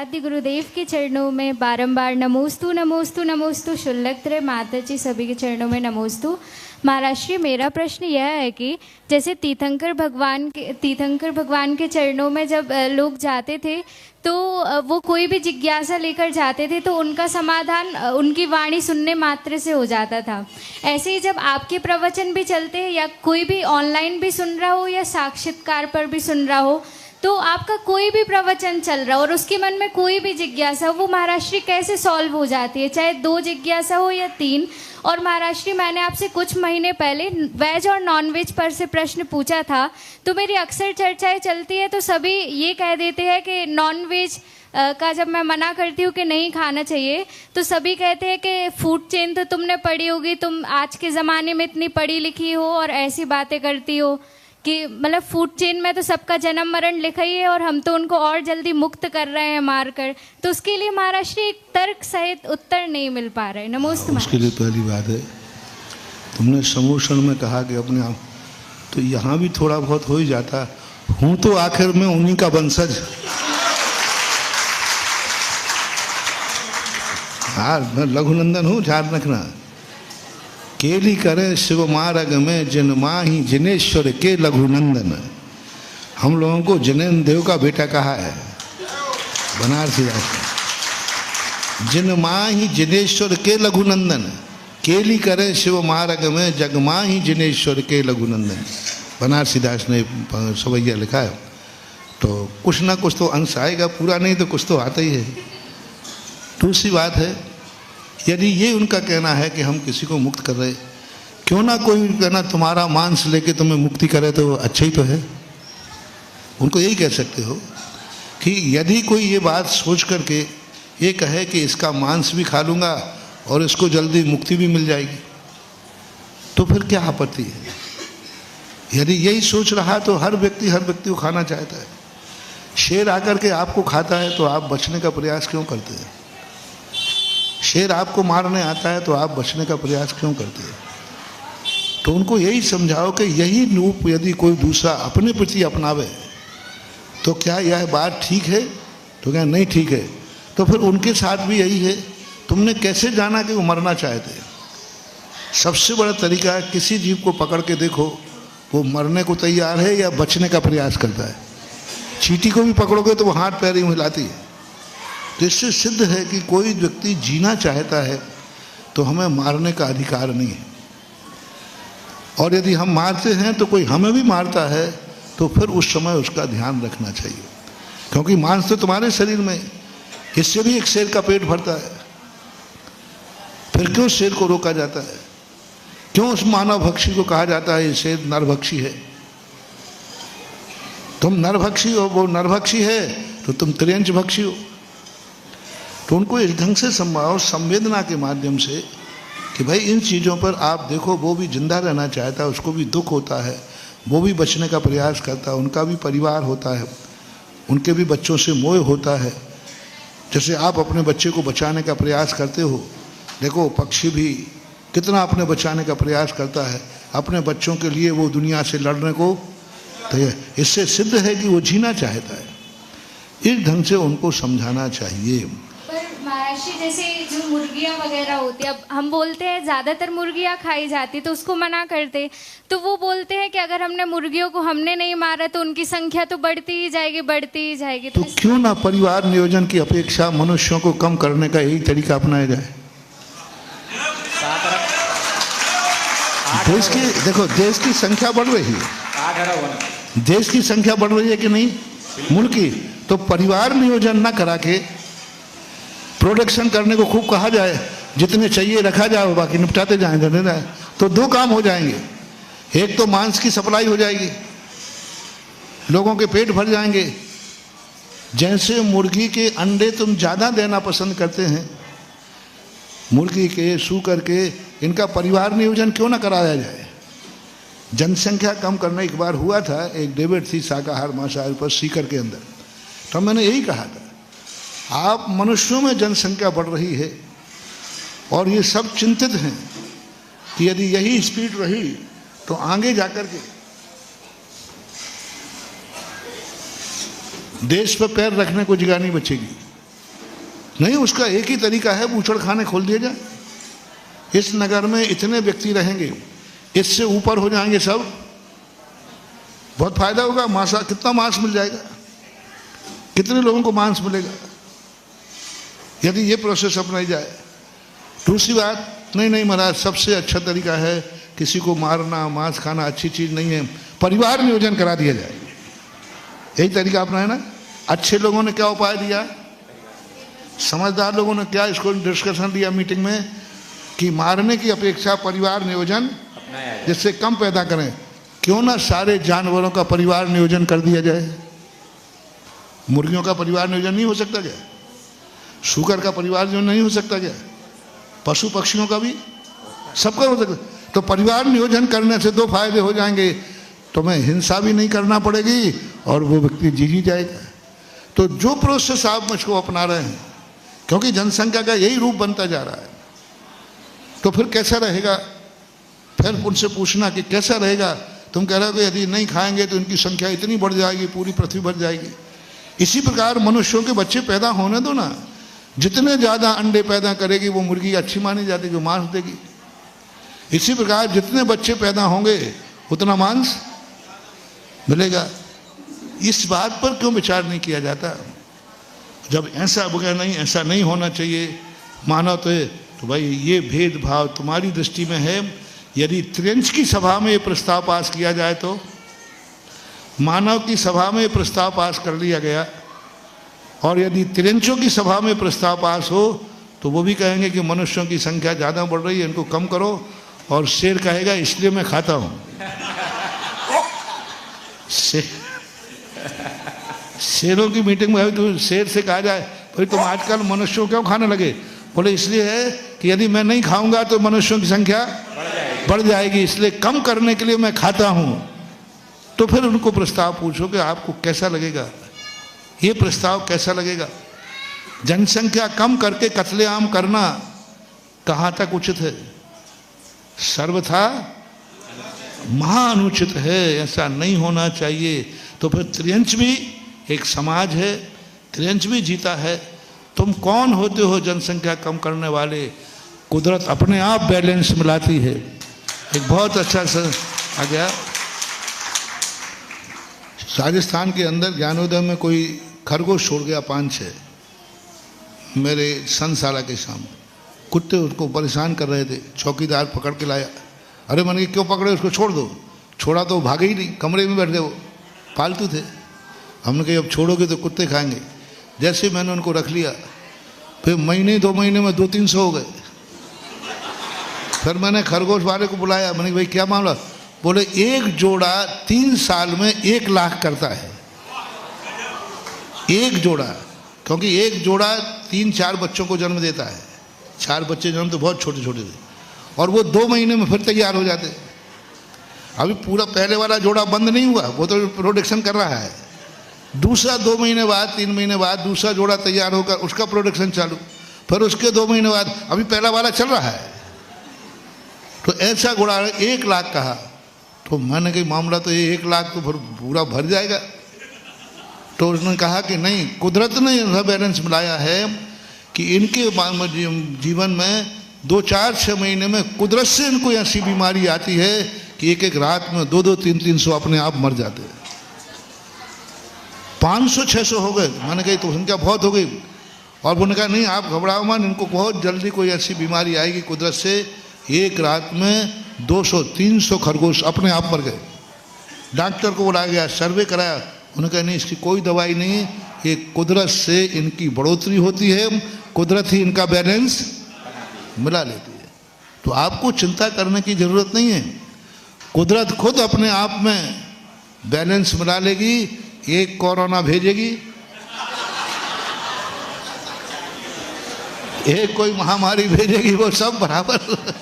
आराध्य गुरुदेव के चरणों में बारंबार नमोस्तु नमोस्तु नमोस्तु शुल्लक माता जी सभी के चरणों में नमोस्तु। महाराज श्री, मेरा प्रश्न यह है कि जैसे तीर्थंकर भगवान के चरणों में जब लोग जाते थे तो वो कोई भी जिज्ञासा लेकर जाते थे तो उनका समाधान उनकी वाणी सुनने मात्र से हो जाता था। ऐसे ही जब आपके प्रवचन भी चलते हैं या कोई भी ऑनलाइन भी सुन रहा हो या साक्षात्कार पर भी सुन रहा हो, तो आपका कोई भी प्रवचन चल रहा हो और उसके मन में कोई भी जिज्ञासा हो, वो महाराज श्री कैसे सॉल्व हो जाती है, चाहे 2 जिज्ञासा हो या 3। और महाराज श्री, मैंने आपसे कुछ महीने पहले वेज और नॉन वेज पर से प्रश्न पूछा था, तो मेरी अक्सर चर्चाएं चलती है तो सभी ये कह देते हैं कि नॉन वेज का जब मैं मना करती हूँ कि नहीं खाना चाहिए तो सभी कहते हैं कि फूड चेन तो तुमने पढ़ी होगी, तुम आज के ज़माने में इतनी पढ़ी लिखी हो और ऐसी बातें करती हो कि मतलब फूड चेन में तो सबका जन्म मरण लिखा ही है और हम तो उनको और जल्दी मुक्त कर रहे हैं मार कर। तो उसके लिए महाराज श्री तर्क सहित उत्तर नहीं मिल पा रहे। नमस्ते। उसके लिए पहली बात है, तुमने समोषण में कहा कि अपने आप, तो यहाँ भी थोड़ा बहुत हो ही जाता हूँ, तो आखिर में उन्हीं का वंशज। हाँ, मैं लघुनंदन हूँ, ध्यान रखना। केली करें शिव मार्ग में जिनमा ही जिनेश्वर के लघुनंदन। हम लोगों को जिनेन्द्र देव का बेटा कहा है बनारसी दास। जिनमा ही जिनेश्वर के लघुनंदन, केली करें शिव मार्ग में जगमा ही जिनेश्वर के लघुनंदन, बनारसी दास ने सवैया लिखा है। तो कुछ ना कुछ तो अंश आएगा, पूरा नहीं तो कुछ तो आता ही है। दूसरी बात है, यदि ये उनका कहना है कि हम किसी को मुक्त कर रहे, क्यों ना कोई कहना तुम्हारा मांस लेके तुम्हें मुक्ति करे तो अच्छा ही तो है। उनको यही कह सकते हो कि यदि कोई ये बात सोच करके ये कहे कि इसका मांस भी खा लूँगा और इसको जल्दी मुक्ति भी मिल जाएगी, तो फिर क्या आपत्ति है। यदि यही सोच रहा तो हर व्यक्ति को खाना चाहता है। शेर आकर के आपको खाता है तो आप बचने का प्रयास क्यों करते हैं। शेर आपको मारने आता है तो आप बचने का प्रयास क्यों करते हैं। तो उनको यही समझाओ कि यही रूप यदि कोई दूसरा अपने प्रति अपनावे तो क्या यह बात ठीक है, तो क्या नहीं ठीक है। तो फिर उनके साथ भी यही है। तुमने कैसे जाना कि वो मरना चाहते हैं। सबसे बड़ा तरीका है, किसी जीव को पकड़ के देखो वो मरने को तैयार है या बचने का प्रयास करता है। चींटी को भी पकड़ोगे तो वो हाथ पैर यूँ हिलाती है। तो इससे सिद्ध है कि कोई व्यक्ति जीना चाहता है तो हमें मारने का अधिकार नहीं है। और यदि हम मारते हैं तो कोई हमें भी मारता है तो फिर उस समय उसका ध्यान रखना चाहिए, क्योंकि मांस तो तुम्हारे शरीर में, इससे भी एक शेर का पेट भरता है। फिर क्यों शेर को रोका जाता है, क्यों उस मानव भक्षी को कहा जाता है ये शेर नरभक्षी है। तुम नरभक्षी हो, वो नरभक्षी है, तो तुम त्रियंच भक्षी हो। तो उनको इस ढंग से संभाव संवेदना के माध्यम से कि भाई इन चीज़ों पर आप देखो, वो भी जिंदा रहना चाहता है, उसको भी दुख होता है, वो भी बचने का प्रयास करता है, उनका भी परिवार होता है, उनके भी बच्चों से मोह होता है। जैसे आप अपने बच्चे को बचाने का प्रयास करते हो, देखो पक्षी भी कितना अपने बचाने का प्रयास करता है, अपने बच्चों के लिए वो दुनिया से लड़ने को तैयार। इससे सिद्ध है कि वो जीना चाहता है। इस ढंग से उनको समझाना चाहिए। महाराष्ट्री जैसे जो मुर्गियाँ वगैरह होती है, अब हम बोलते हैं ज़्यादातर मुर्गियाँ खाई जाती, तो उसको मना करते, तो वो बोलते हैं कि अगर हमने मुर्गियों को हमने नहीं मारा तो उनकी संख्या तो बढ़ती ही जाएगी। तो क्यों ना परिवार नियोजन की अपेक्षा मनुष्यों को कम करने का यही तरीका अपनाया जाए। देश की देखो, देश की संख्या बढ़ रही है, देश की संख्या बढ़ रही है कि नहीं मुल्क की। तो परिवार नियोजन ना करा के प्रोडक्शन करने को खूब कहा जाए, जितने चाहिए रखा जाए, बाकी निपटाते जाएंगे, तो 2 काम हो जाएंगे। एक तो मांस की सप्लाई हो जाएगी, लोगों के पेट भर जाएंगे। जैसे मुर्गी के अंडे तुम ज़्यादा देना पसंद करते हैं, मुर्गी के, सूकर के, इनका परिवार नियोजन क्यों ना कराया जाए। जनसंख्या कम करने एक बार हुआ था, एक डिबेट थी शाकाहार मांसाहार पर सीकर के अंदर, तो मैंने यही कहा था, आप मनुष्यों में जनसंख्या बढ़ रही है और ये सब चिंतित हैं कि यदि यही स्पीड रही तो आगे जाकर के देश पर पैर रखने को जगह नहीं बचेगी। नहीं, उसका एक ही तरीका है, बूचड़ खाने खोल दिया जाए। इस नगर में इतने व्यक्ति रहेंगे, इससे ऊपर हो जाएंगे सब, बहुत फायदा होगा। मांस, कितना मांस मिल जाएगा, कितने लोगों को मांस मिलेगा यदि ये प्रोसेस अपनाई जाए। दूसरी बात, नहीं महाराज, सबसे अच्छा तरीका है किसी को मारना, मांस खाना अच्छी चीज नहीं है, परिवार नियोजन करा दिया जाए। यही तरीका अपनाए ना। अच्छे लोगों ने क्या उपाय दिया, समझदार लोगों ने क्या इसको डिस्कशन दिया मीटिंग में कि मारने की अपेक्षा परिवार नियोजन जिससे कम पैदा करें। क्यों ना सारे जानवरों का परिवार नियोजन कर दिया जाए। मुर्गियों का परिवार नियोजन नहीं हो सकता क्या? शुगर का परिवार नियोजन नहीं हो सकता क्या? पशु पक्षियों का भी, सबका हो सकता। तो परिवार नियोजन करने से दो फायदे हो जाएंगे, तुम्हें हिंसा भी नहीं करना पड़ेगी और वो व्यक्ति जी जाएगा। तो जो प्रोसेस आप मुझको अपना रहे हैं, क्योंकि जनसंख्या का यही रूप बनता जा रहा है, तो फिर कैसा रहेगा? फिर उनसे पूछना कि कैसा रहेगा। तुम कह रहे हो कि यदि नहीं खाएंगे तो इनकी संख्या इतनी बढ़ जाएगी, पूरी पृथ्वी बढ़ जाएगी। इसी प्रकार मनुष्यों के बच्चे पैदा होने दो ना। जितने ज़्यादा अंडे पैदा करेगी वो मुर्गी अच्छी मानी जाती है, जो मांस देगी। इसी प्रकार जितने बच्चे पैदा होंगे उतना मांस मिलेगा। इस बात पर क्यों विचार नहीं किया जाता? जब ऐसा बोला नहीं, ऐसा नहीं होना चाहिए मानव तो भाई ये भेदभाव तुम्हारी दृष्टि में है। यदि त्रियंच की सभा में ये प्रस्ताव पास किया जाए तो, मानव की सभा में प्रस्ताव पास कर लिया गया, और यदि त्रियंचों की सभा में प्रस्ताव पास हो तो वो भी कहेंगे कि मनुष्यों की संख्या ज़्यादा बढ़ रही है, इनको कम करो। और शेर कहेगा इसलिए मैं खाता हूँ। शेरों की मीटिंग में तो शेर से कहा जाए भाई तुम आजकल मनुष्यों क्यों खाने लगे? बोले इसलिए है कि यदि मैं नहीं खाऊंगा तो मनुष्यों की संख्या बढ़ जाएगी, इसलिए कम करने के लिए मैं खाता हूं। तो फिर उनको प्रस्ताव पूछो कि आपको कैसा लगेगा, ये प्रस्ताव कैसा लगेगा? जनसंख्या कम करके कत्लेआम करना कहां तक उचित है? सर्वथा महाअनुचित है, ऐसा नहीं होना चाहिए। तो फिर त्रियंच भी एक समाज है, त्रियंच भी जीता है। तुम कौन होते हो जनसंख्या कम करने वाले? कुदरत अपने आप बैलेंस मिलाती है। एक बहुत अच्छा आ गया। राजस्थान के अंदर ज्ञानोदय में कोई खरगोश छोड़ गया 5-6 मेरे संशाला के सामने। कुत्ते उसको परेशान कर रहे थे, चौकीदार पकड़ के लाया। अरे मैंने क्यों पकड़े, उसको छोड़ दो। छोड़ा तो भागे ही नहीं, कमरे में बैठ गए, वो पालतू थे। हमने कहा अब छोड़ोगे तो कुत्ते खाएंगे। जैसे मैंने उनको रख लिया, फिर महीने 2 महीने में 200-300 हो गए। फिर मैंने खरगोश वाले को बुलाया, मैंने भाई क्या मामला? बोले एक जोड़ा 3 साल में 1 लाख करता है। एक जोड़ा, क्योंकि एक जोड़ा 3-4 बच्चों को जन्म देता है। 4 बच्चे जन्म तो बहुत छोटे छोटे थे, और वो 2 महीने में फिर तैयार हो जाते। अभी पूरा पहले वाला जोड़ा बंद नहीं हुआ, वो तो प्रोडक्शन कर रहा है। दूसरा 2 महीने बाद 3 महीने बाद दूसरा जोड़ा तैयार होकर उसका प्रोडक्शन चालू, फिर उसके 2 महीने बाद अभी पहला वाला चल रहा है। तो ऐसा घोड़ा 1 लाख कहा। तो मैंने कहा मामला तो ये 1 लाख तो पूरा भर जाएगा। तो उसने कहा कि नहीं, कुदरत ने ऐसा बैलेंस मिलाया है कि इनके जीवन में 2-4-6 महीने में कुदरत से इनको ऐसी बीमारी आती है कि एक रात में 2-2, 300 अपने आप मर जाते हैं। 500-600 हो गए। मैंने कही तो संख्या बहुत हो गई। और उन्होंने कहा नहीं आप घबराओ मत, इनको बहुत जल्दी कोई ऐसी बीमारी आएगी कुदरत से। एक रात में 200-300 खरगोश अपने आप मर गए। डॉक्टर को बुलाया गया, सर्वे कराया, उन्होंने कहा नहीं इसकी कोई दवाई नहीं, ये कुदरत से इनकी बढ़ोतरी होती है, कुदरत ही इनका बैलेंस मिला लेती है। तो आपको चिंता करने की जरूरत नहीं है, कुदरत खुद अपने आप में बैलेंस मिला लेगी। एक कोरोना भेजेगी, एक कोई महामारी भेजेगी, वो सब बराबर।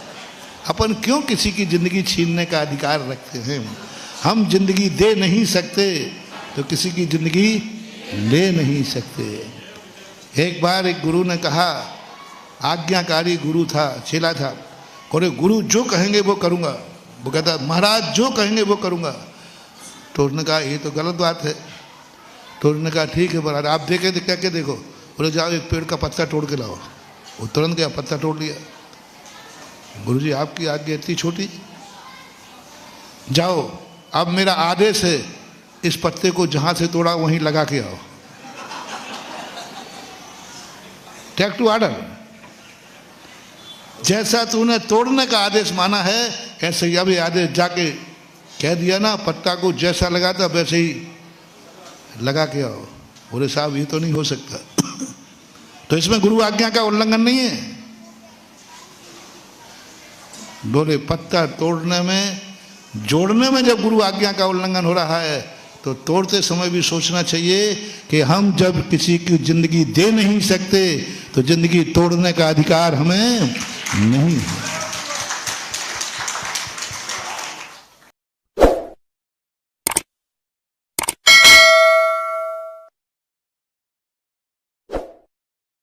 अपन क्यों किसी की जिंदगी छीनने का अधिकार रखते हैं? हम जिंदगी दे नहीं सकते तो किसी की जिंदगी ले नहीं सकते। एक बार एक गुरु ने कहा, आज्ञाकारी गुरु था, चेला था, और गुरु जो कहेंगे वो करूँगा। वो कहता महाराज जो कहेंगे वो करूँगा। तो उसने कहा ये तो गलत बात है। तो उसने कहा ठीक है महाराज आप देखे क्या के देखो। बोले जाओ एक पेड़ का पत्ता तोड़ के लाओ। वो तुरंत गया, पत्ता तोड़ लिया। गुरुजी आपकी आज्ञा इतनी छोटी, जाओ अब मेरा आदेश है, इस पत्ते को जहां से तोड़ा वहीं लगा के आओ। Take to order. जैसा तूने तोड़ने का आदेश माना है ऐसे ही अभी आदेश जाके कह दिया ना, पत्ता को जैसा लगा था वैसे ही लगा के आओ। बोले साहब ये तो नहीं हो सकता। तो इसमें गुरु आज्ञा का उल्लंघन नहीं है। बोले पत्ता तोड़ने में, जोड़ने में जब गुरु आज्ञा का उल्लंघन हो रहा है तो तोड़ते समय भी सोचना चाहिए कि हम जब किसी की जिंदगी दे नहीं सकते तो जिंदगी तोड़ने का अधिकार हमें नहीं है।